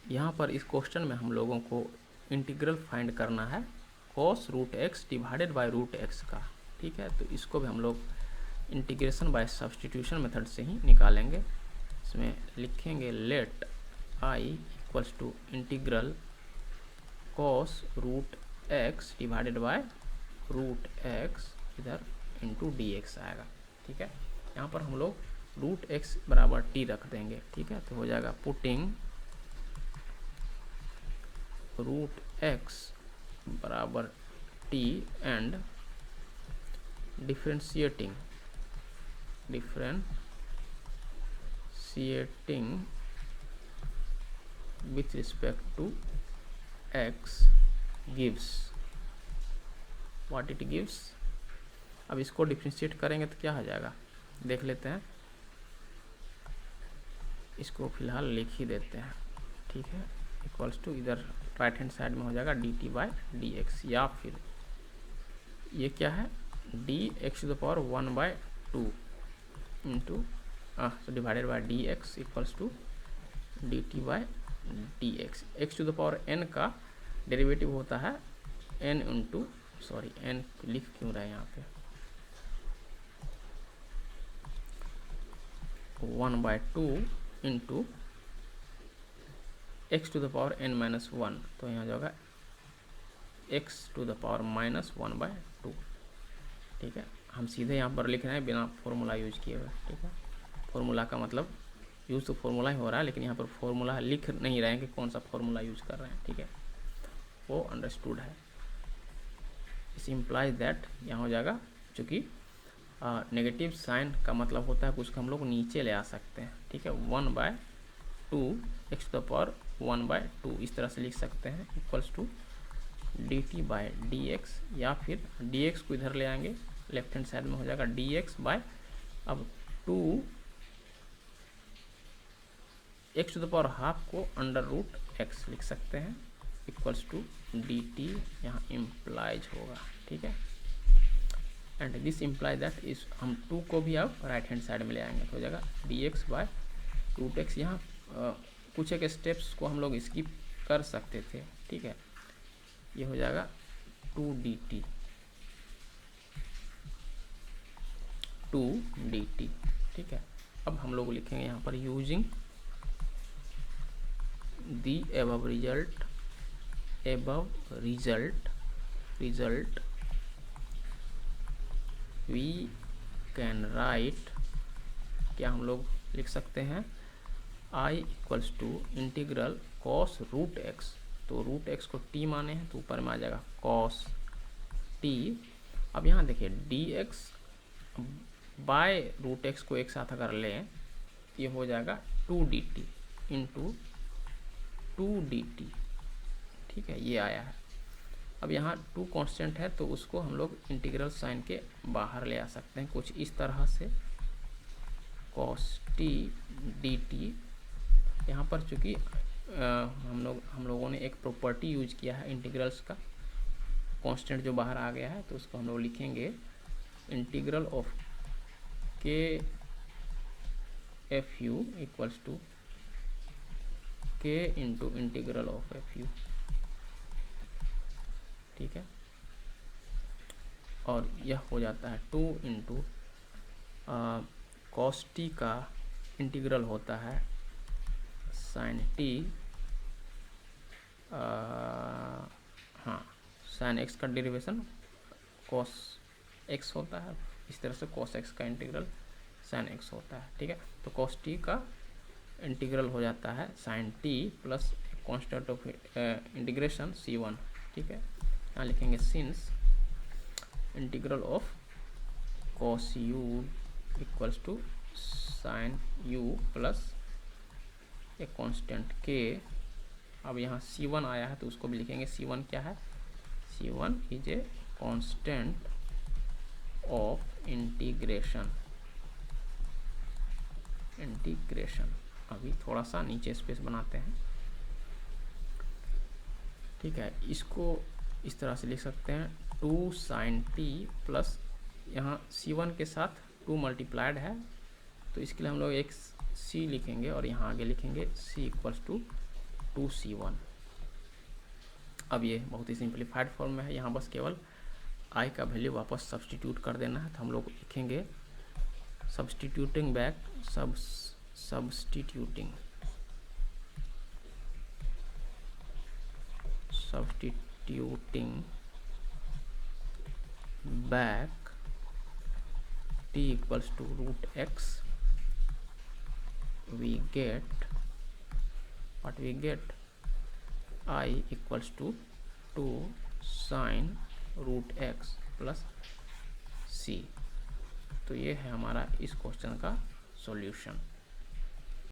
यहाँ पर इस क्वेश्चन में हम लोगों को इंटीग्रल फाइंड करना है cos root x divided by root x का, ठीक है। तो इसको भी हम लोग इंटीग्रेशन बाय सब्सटीट्यूशन मेथड से ही निकालेंगे। इसमें लिखेंगे let I equals to integral cos root x divided by root x इधर इंटू डी एक्स आएगा, ठीक है। यहाँ पर हम लोग रूट एक्स बराबर टी रख देंगे, ठीक है। तो हो जाएगा पुटिंग रूट एक्स बराबर T and differentiating with respect to x gives what it gives। अब इसको डिफ्रेंशिएट करेंगे तो क्या हो जाएगा देख लेते हैं। इसको फिलहाल लिख ही देते हैं, ठीक है। इक्वल्स टू इधर राइट हैंड साइड में हो जाएगा d t by d x, या फिर ये क्या है d x to the power 1/2 into divided by d x equals to d t by d x. X to the power n का डेरिवेटिव होता है एन इंटू, सॉरी एन लिख क्यों रहा है यहाँ पे, 1/2 into x to the power n minus 1, तो यहाँ जाएगा x टू द पावर -1/2, ठीक है। हम सीधे यहाँ पर लिख रहे हैं बिना फॉर्मूला यूज किए हुए, ठीक है। फॉर्मूला का मतलब यूज़ तो फॉर्मूला ही हो रहा है, लेकिन यहाँ पर फॉर्मूला लिख नहीं रहे हैं कि कौन सा फॉर्मूला यूज कर रहे हैं, ठीक है। वो अंडरस्टूड है। इस इम्प्लाइज दैट यहाँ हो जाएगा, चूँकि नेगेटिव साइन का मतलब होता है कुछ हम लोग नीचे ले आ सकते हैं, ठीक है। 1/2 एक्स टू द पावर 1/2 इस तरह से लिख सकते हैं equals to d t by d x, या फिर डी एक्स को इधर ले आएंगे लेफ्ट हैंड साइड में हो जाएगा डी एक्स बाय अब 2 x to the power half को अंडर रूट एक्स लिख सकते हैं इक्वल्स टू डी टी, यहाँ इम्प्लाइज होगा, ठीक है। एंड दिस इम्प्लाइज दैट इस हम 2 को भी अब राइट हैंड साइड में ले आएंगे तो हो जाएगा d x by root x. यहाँ कुछ एक स्टेप्स को हम लोग स्किप कर सकते थे, ठीक है। ये हो जाएगा 2dt, ठीक है। अब हम लोग लिखेंगे यहाँ पर using the above result we can write, क्या हम लोग लिख सकते हैं i equals to integral cos root x, तो रूट एक्स को t माने हैं तो ऊपर में आ जाएगा कॉस t। अब यहाँ देखिए dx बाय रूट एक्स को एक साथ अगर लें ये हो जाएगा 2dt इंटू 2dt, ठीक है, ये आया है। अब यहाँ 2 कांस्टेंट है तो उसको हम लोग इंटीग्रल साइन के बाहर ले आ सकते हैं कुछ इस तरह से, cos t dt। यहाँ पर चूँकि हम लोगों ने एक प्रॉपर्टी यूज किया है इंटीग्रल्स का, कांस्टेंट जो बाहर आ गया है तो उसको हम लोग लिखेंगे इंटीग्रल ऑफ के एफ यू इक्वल्स टू के into integral of F you, ठीक है। और यह हो जाता है 2 इंटू कॉस टी का इंटीग्रल होता है साइन टी, हाँ साइन एक्स का डेरिवेशन कॉस एक्स होता है, इस तरह से कॉस एक्स का इंटीग्रल साइन एक्स होता है, ठीक है। तो कॉस टी का इंटीग्रल हो जाता है sine t plus constant of integration c1, ठीक है। यहाँ लिखेंगे since integral of cos u equals to sine u plus a constant k. अब यहाँ c1 आया है तो उसको भी लिखेंगे, c1 क्या है, c1 is a constant of integration. अभी थोड़ा सा नीचे स्पेस बनाते हैं, ठीक है। इसको इस तरह से लिख सकते हैं 2 साइन टी प्लस यहाँ c1 के साथ 2 मल्टीप्लाइड है तो इसके लिए हम लोग एक c लिखेंगे और यहाँ आगे लिखेंगे c इक्वल्स टू 2c1। अब ये बहुत ही सिंप्लीफाइड फॉर्म में है, यहाँ बस केवल आई का वैल्यू वापस सब्सटीट्यूट कर देना है। तो हम लोग लिखेंगे substituting back t equals to root x, we get I equals to 2 sin root x plus c। तो ये है हमारा इस क्वेश्चन का सॉल्यूशन।